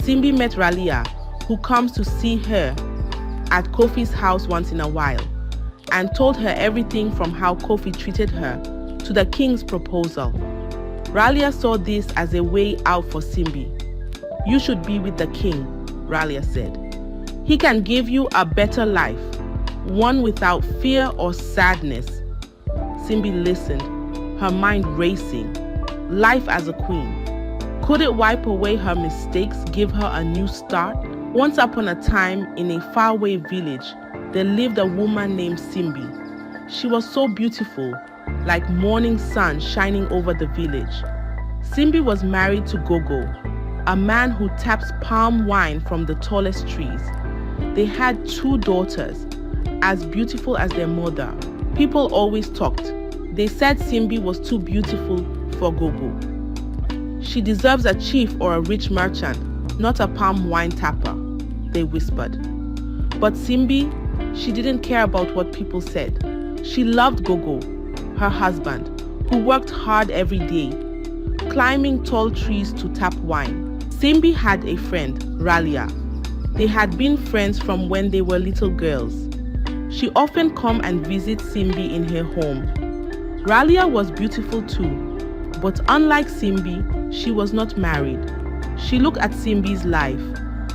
Simbi met Ralia, who comes to see her at Kofi's house once in a while, and told her everything from how Kofi treated her to the king's proposal. Ralia saw this as a way out for Simbi. "You should be with the king," Ralia said. "He can give you a better life, one without fear or sadness." Simbi listened, her mind racing. Life as a queen. Could it wipe away her mistakes, give her a new start? Once upon a time, in a faraway village, there lived a woman named Simbi. She was so beautiful, like morning sun shining over the village. Simbi was married to Gogo, a man who taps palm wine from the tallest trees. They had 2 daughters, as beautiful as their mother. People always talked. They said Simbi was too beautiful for Gogo. "She deserves a chief or a rich merchant, not a palm wine tapper," they whispered. But Simbi, she didn't care about what people said. She loved Gogo, her husband, who worked hard every day, climbing tall trees to tap wine. Simbi had a friend, Ralia. They had been friends from when they were little girls. She often come and visit Simbi in her home. Ralia was beautiful too, but unlike Simbi, she was not married. She looked at Simbi's life,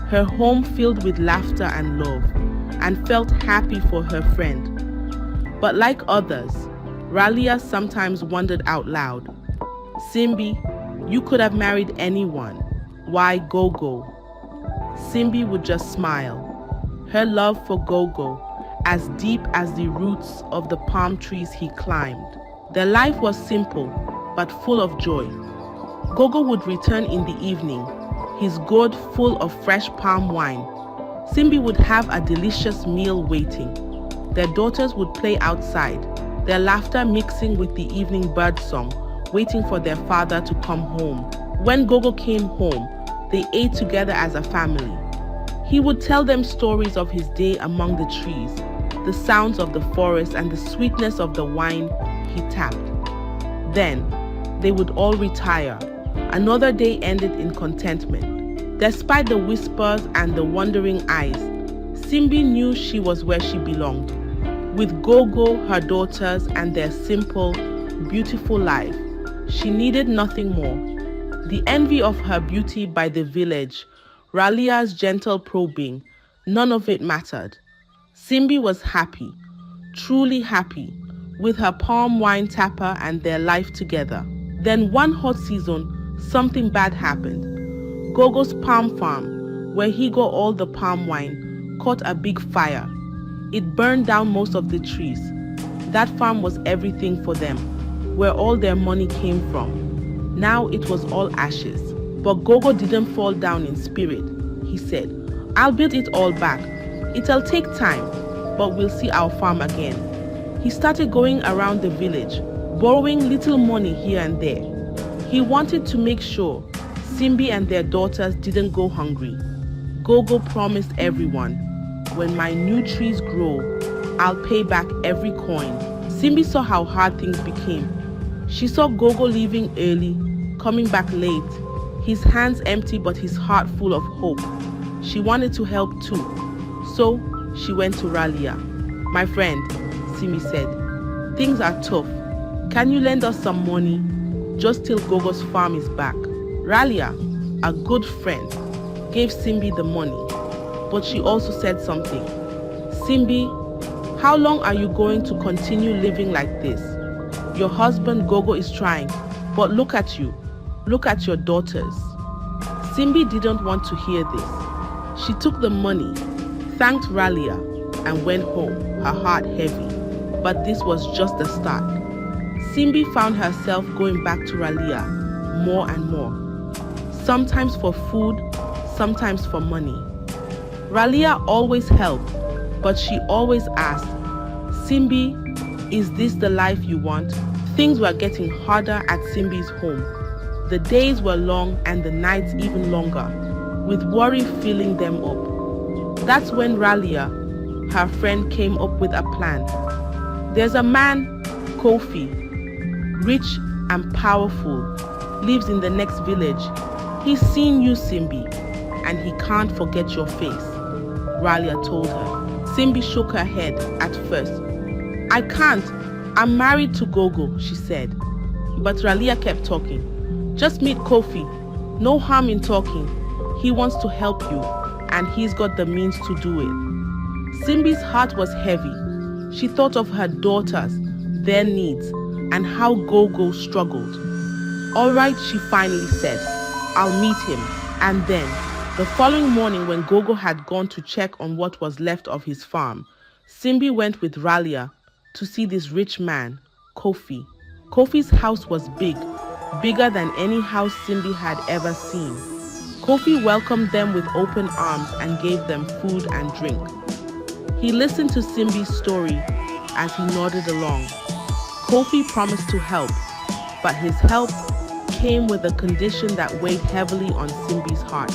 her home filled with laughter and love, and felt happy for her friend. But like others, Ralia sometimes wondered out loud, "Simbi, you could have married anyone. Why Gogo?" Simbi would just smile. Her love for Gogo as deep as the roots of the palm trees he climbed. Their life was simple, but full of joy. Gogo would return in the evening, his gourd full of fresh palm wine. Simbi would have a delicious meal waiting. Their daughters would play outside, their laughter mixing with the evening birdsong, waiting for their father to come home. When Gogo came home, they ate together as a family. He would tell them stories of his day among the trees, the sounds of the forest and the sweetness of the wine he tapped. Then, they would all retire. Another day ended in contentment. Despite the whispers and the wondering eyes, Simbi knew she was where she belonged. With Gogo, her daughters, and their simple, beautiful life, she needed nothing more. The envy of her beauty by the village, Ralia's gentle probing, none of it mattered. Simbi was happy, truly happy, with her palm wine tapper and their life together. Then one hot season, something bad happened. Gogo's palm farm, where he got all the palm wine, caught a big fire. It burned down most of the trees. That farm was everything for them, where all their money came from. Now it was all ashes. But Gogo didn't fall down in spirit. He said, "I'll build it all back. It'll take time, but we'll see our farm again." He started going around the village, borrowing little money here and there. He wanted to make sure Simbi and their daughters didn't go hungry. Gogo promised everyone, "When my new trees grow, I'll pay back every coin." Simbi saw how hard things became. She saw Gogo leaving early, coming back late, his hands empty but his heart full of hope. She wanted to help too. So she went to Ralia. "My friend," Simbi said, "things are tough. Can you lend us some money? Just till Gogo's farm is back." Ralia, a good friend, gave Simbi the money. But she also said something. "Simbi, how long are you going to continue living like this? Your husband Gogo is trying, but look at you. Look at your daughters." Simbi didn't want to hear this. She took the money, thanked Ralia, and went home, her heart heavy. But this was just the start. Simbi found herself going back to Ralia more and more. Sometimes for food, sometimes for money. Ralia always helped, but she always asked, "Simbi, is this the life you want?" Things were getting harder at Simbi's home. The days were long and the nights even longer, with worry filling them up. That's when Ralia, her friend, came up with a plan. "There's a man, Kofi, rich and powerful, lives in the next village. He's seen you, Simbi. and he can't forget your face, Ralia told her. Simbi shook her head at first. I can't. I'm married to Gogo, she said. But Ralia kept talking. Just meet Kofi. No harm in talking. He wants to help you, and he's got the means to do it. Simbi's heart was heavy. She thought of her daughters, their needs, and how Gogo struggled. All right, she finally said. I'll meet him. And then, the following morning when Gogo had gone to check on what was left of his farm, Simbi went with Ralia to see this rich man, Kofi. Kofi's house was big, bigger than any house Simbi had ever seen. Kofi welcomed them with open arms and gave them food and drink. He listened to Simbi's story as he nodded along. Kofi promised to help, but his help came with a condition that weighed heavily on Simbi's heart.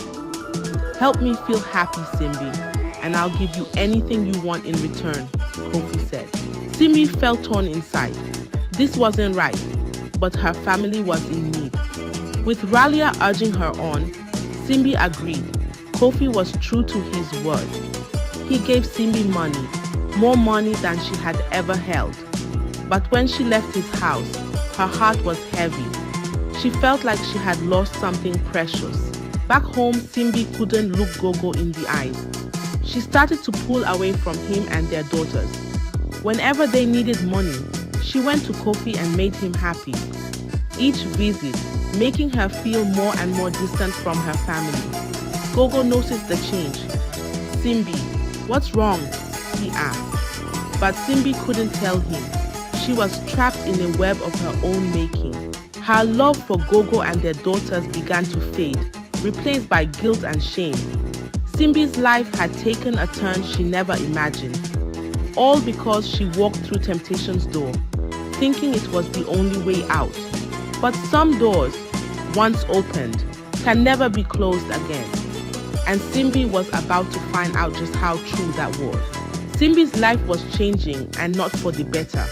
Help me feel happy, Simbi, and I'll give you anything you want in return, Kofi said. Simbi felt torn inside. This wasn't right, but her family was in need. With Ralia urging her on, Simbi agreed. Kofi was true to his word. He gave Simbi money, more money than she had ever held. But when she left his house, her heart was heavy. She felt like she had lost something precious. Back home, Simbi couldn't look Gogo in the eyes. She started to pull away from him and their daughters. Whenever they needed money, she went to Kofi and made him happy. Each visit, making her feel more and more distant from her family. Gogo noticed the change. Simbi, what's wrong? He asked. But Simbi couldn't tell him. She was trapped in a web of her own making. Her love for Gogo and their daughters began to fade, replaced by guilt and shame. Simbi's life had taken a turn she never imagined. All because she walked through temptation's door, thinking it was the only way out. But some doors, once opened, can never be closed again. And Simbi was about to find out just how true that was. Simbi's life was changing, and not for the better.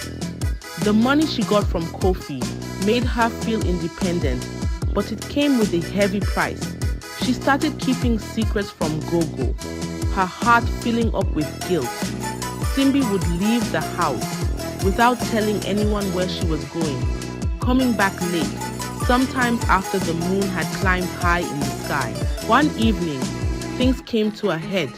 The money she got from Kofi made her feel independent, but it came with a heavy price. She started keeping secrets from Gogo, her heart filling up with guilt. Simbi would leave the house without telling anyone where she was going, coming back late, sometimes after the moon had climbed high in the sky. One evening, things came to a head.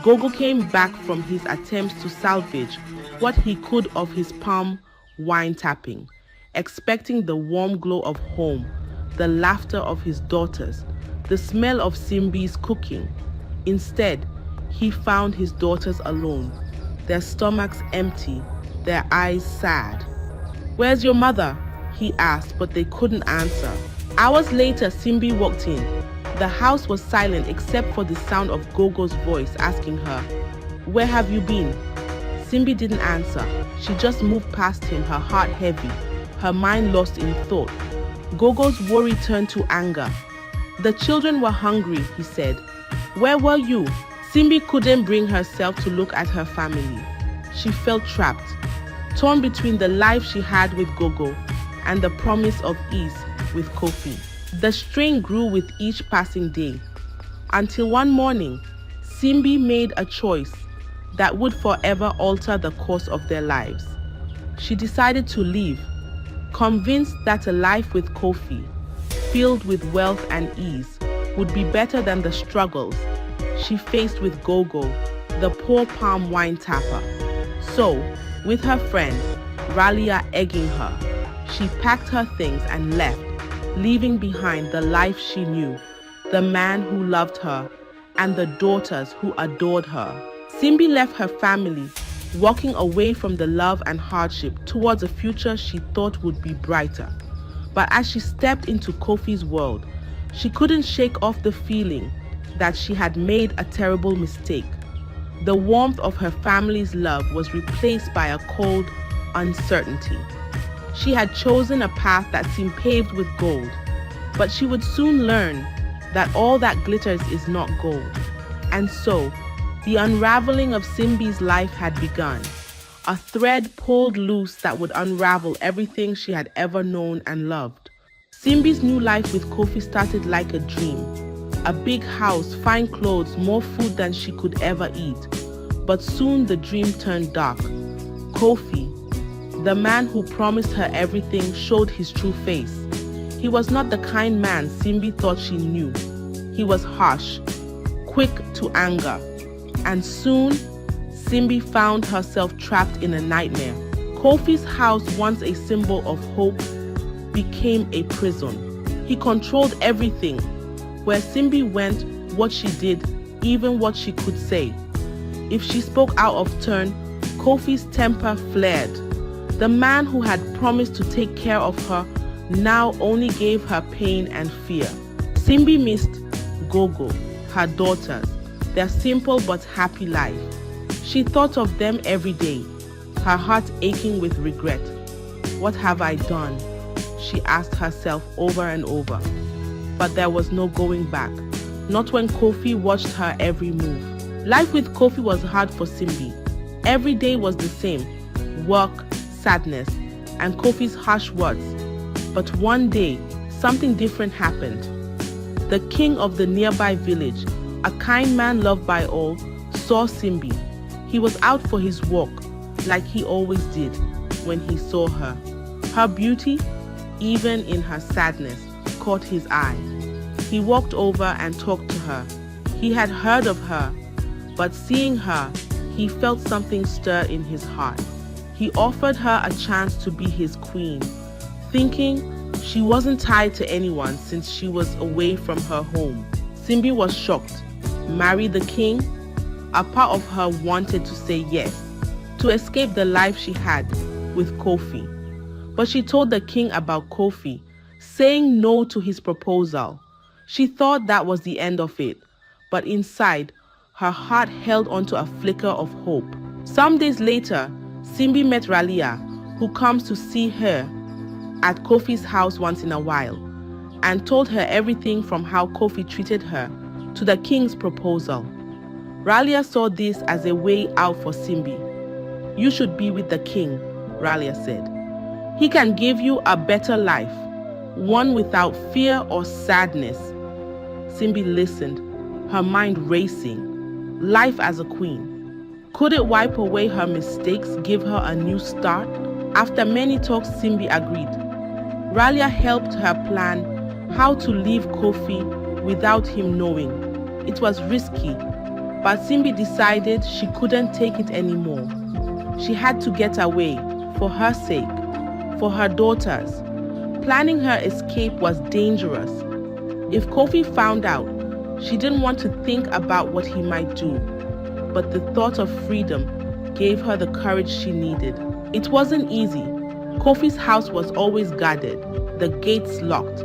Gogo came back from his attempts to salvage what he could of his palm wine tapping, expecting the warm glow of home, the laughter of his daughters, the smell of Simbi's cooking. Instead, he found his daughters alone, their stomachs empty, their eyes sad. Where's your mother? He asked, but they couldn't answer. Hours later, Simbi walked in. The house was silent except for the sound of Gogo's voice asking her, "Where have you been?" Simbi didn't answer. She just moved past him, her heart heavy, her mind lost in thought. Gogo's worry turned to anger. "The children were hungry," he said. "Where were you?" Simbi couldn't bring herself to look at her family. She felt trapped, torn between the life she had with Gogo and the promise of ease with Kofi. The strain grew with each passing day, until one morning, Simbi made a choice that would forever alter the course of their lives. She decided to leave, convinced that a life with Kofi, filled with wealth and ease, would be better than the struggles she faced with Gogo, the poor palm wine tapper. So, with her friends, Ralia egging her, she packed her things and left, leaving behind the life she knew, the man who loved her, and the daughters who adored her. Simbi left her family, walking away from the love and hardship towards a future she thought would be brighter. But as she stepped into Kofi's world, she couldn't shake off the feeling that she had made a terrible mistake. The warmth of her family's love was replaced by a cold uncertainty. She had chosen a path that seemed paved with gold, but she would soon learn that all that glitters is not gold. And so, the unraveling of Simbi's life had begun, a thread pulled loose that would unravel everything she had ever known and loved. Simbi's new life with Kofi started like a dream. a big house, fine clothes, more food than she could ever eat. But soon the dream turned dark. Kofi, the man who promised her everything, showed his true face. He was not the kind man Simbi thought she knew. He was harsh, quick to anger, and soon Simbi found herself trapped in a nightmare. Kofi's house, once a symbol of hope, became a prison. He controlled everything. Where Simbi went, what she did, even what she could say. If she spoke out of turn, Kofi's temper flared. The man who had promised to take care of her now only gave her pain and fear. Simbi missed Gogo, her daughters, their simple but happy life. She thought of them every day, her heart aching with regret. What have I done? She asked herself over and over. But there was no going back, not when Kofi watched her every move. Life with Kofi was hard for Simbi. Every day was the same, work, sadness, and Kofi's harsh words. But one day, something different happened. The king of the nearby village, a kind man loved by all, saw Simbi. He was out for his walk, like he always did when he saw her. Her beauty, even in her sadness, caught his eye. He walked over and talked to her. He had heard of her, but seeing her, he felt something stir in his heart. He offered her a chance to be his queen, thinking she wasn't tied to anyone since she was away from her home. Simbi was shocked. Marry the king? A part of her wanted to say yes, to escape the life she had with Kofi. But she told the king about Kofi, saying no to his proposal. She thought that was the end of it, but inside, her heart held onto a flicker of hope. Some days later, Simbi met Ralia, who comes to see her at Kofi's house once in a while, and told her everything from how Kofi treated her to the king's proposal. Ralia saw this as a way out for Simbi. You should be with the king, Ralia said. He can give you a better life, one without fear or sadness. Simbi listened, her mind racing. Life as a queen. Could it wipe away her mistakes, give her a new start? After many talks, Simbi agreed. Ralia helped her plan how to leave Kofi without him knowing. It was risky, but Simbi decided she couldn't take it anymore. She had to get away, for her sake, for her daughters. Planning her escape was dangerous. If Kofi found out, she didn't want to think about what he might do. But the thought of freedom gave her the courage she needed. It wasn't easy. Kofi's house was always guarded, the gates locked.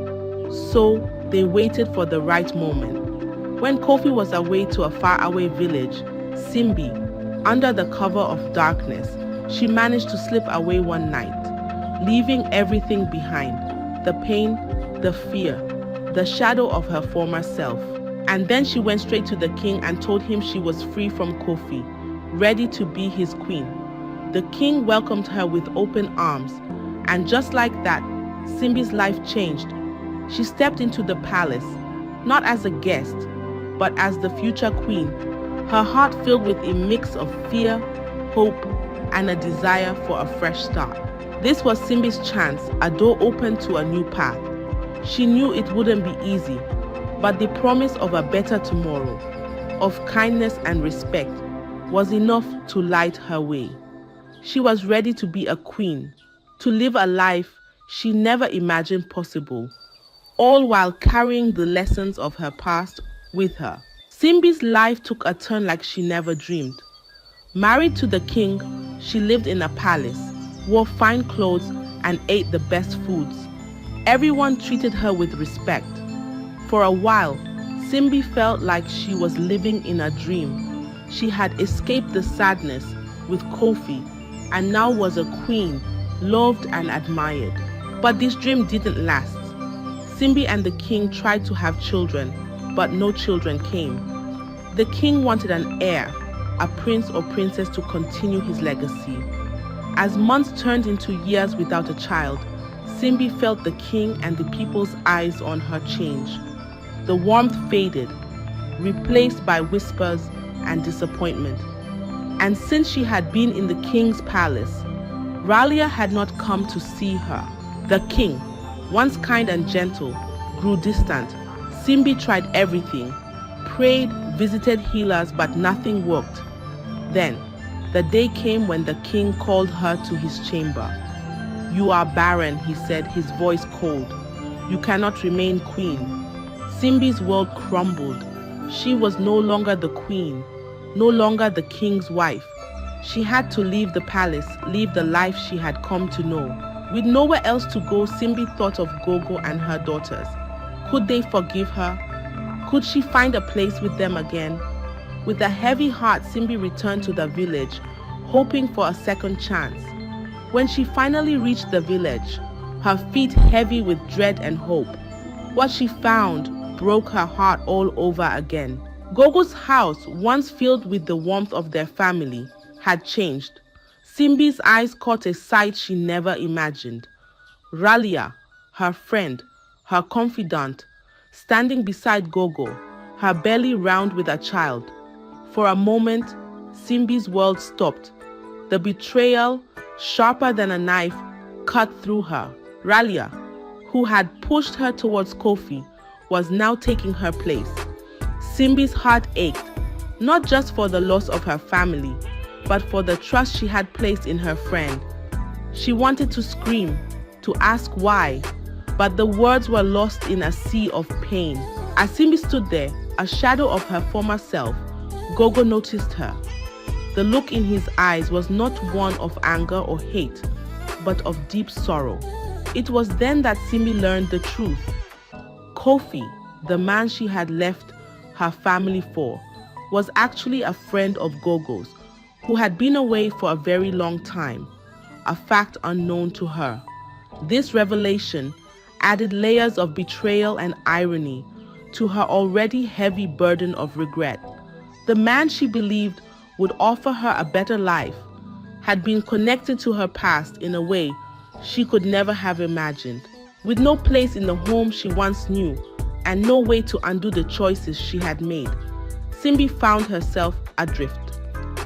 So they waited for the right moment. When Kofi was away to a faraway village, Simbi, under the cover of darkness, she managed to slip away one night, leaving everything behind, the pain, the fear, the shadow of her former self. And then she went straight to the king and told him she was free from Kofi, ready to be his queen. The king welcomed her with open arms, and just like that, Simbi's life changed. She stepped into the palace, not as a guest, but as the future queen, her heart filled with a mix of fear, hope, and a desire for a fresh start. This was Simbi's chance, a door open to a new path. She knew it wouldn't be easy, but the promise of a better tomorrow, of kindness and respect, was enough to light her way. She was ready to be a queen, to live a life she never imagined possible, all while carrying the lessons of her past with her. Simbi's life took a turn like she never dreamed. Married to the king, she lived in a palace, wore fine clothes, and ate the best foods. Everyone treated her with respect. For a while, Simbi felt like she was living in a dream. She had escaped the sadness with Kofi and now was a queen, loved and admired. But this dream didn't last. Simbi and the king tried to have children, but no children came. The king wanted an heir, a prince or princess to continue his legacy. As months turned into years without a child, Simbi felt the king and the people's eyes on her change. The warmth faded, replaced by whispers and disappointment. And since she had been in the king's palace, Ralia had not come to see her. The king, once kind and gentle, grew distant. Simbi tried everything, prayed, visited healers, but nothing worked. Then, the day came when the king called her to his chamber. "You are barren," he said, his voice cold. "You cannot remain queen." Simbi's world crumbled. She was no longer the queen, no longer the king's wife. She had to leave the palace, leave the life she had come to know. With nowhere else to go, Simbi thought of Gogo and her daughters. Could they forgive her? Could she find a place with them again? With a heavy heart, Simbi returned to the village, hoping for a second chance. When she finally reached the village, her feet heavy with dread and hope, what she found broke her heart all over again. Gogo's house, once filled with the warmth of their family, had changed. Simbi's eyes caught a sight she never imagined. Ralia, her friend, her confidant, standing beside Gogo, her belly round with a child. For a moment, Simbi's world stopped. The betrayal, sharper than a knife, cut through her. Ralia, who had pushed her towards Kofi, was now taking her place. Simbi's heart ached, not just for the loss of her family, but for the trust she had placed in her friend. She wanted to scream, to ask why, but the words were lost in a sea of pain. As Simbi stood there, a shadow of her former self, Gogo noticed her. The look in his eyes was not one of anger or hate, but of deep sorrow. It was then that Simbi learned the truth. Kofi, the man she had left her family for, was actually a friend of Gogo's, who had been away for a very long time, a fact unknown to her. This revelation added layers of betrayal and irony to her already heavy burden of regret. The man she believed would offer her a better life had been connected to her past in a way she could never have imagined. With no place in the home she once knew and no way to undo the choices she had made, Simbi found herself adrift.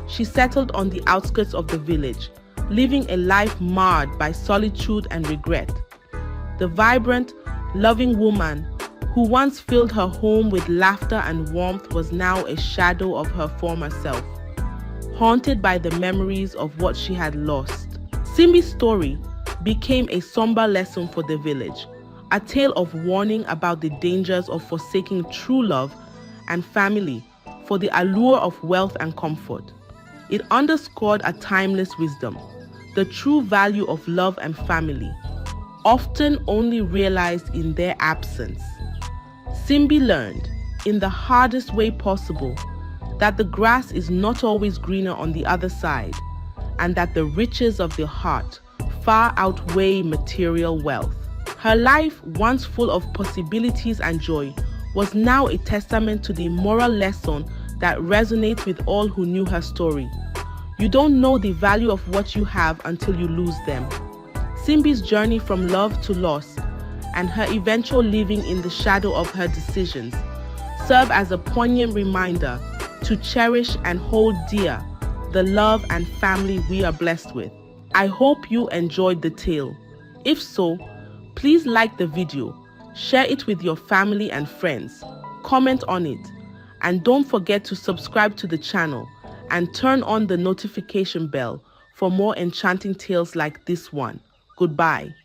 She settled on the outskirts of the village, living a life marred by solitude and regret. The vibrant, loving woman who once filled her home with laughter and warmth was now a shadow of her former self, haunted by the memories of what she had lost. Simbi's story became a somber lesson for the village, a tale of warning about the dangers of forsaking true love and family for the allure of wealth and comfort. It underscored a timeless wisdom, the true value of love and family, often only realized in their absence. Simbi learned, in the hardest way possible, that the grass is not always greener on the other side, and that the riches of the heart far outweigh material wealth. Her life, once full of possibilities and joy, was now a testament to the moral lesson that resonates with all who knew her story. You don't know the value of what you have until you lose them. Simbi's journey from love to loss and her eventual living in the shadow of her decisions serve as a poignant reminder to cherish and hold dear the love and family we are blessed with. I hope you enjoyed the tale. If so, please like the video, share it with your family and friends, comment on it, and don't forget to subscribe to the channel and turn on the notification bell for more enchanting tales like this one. Goodbye.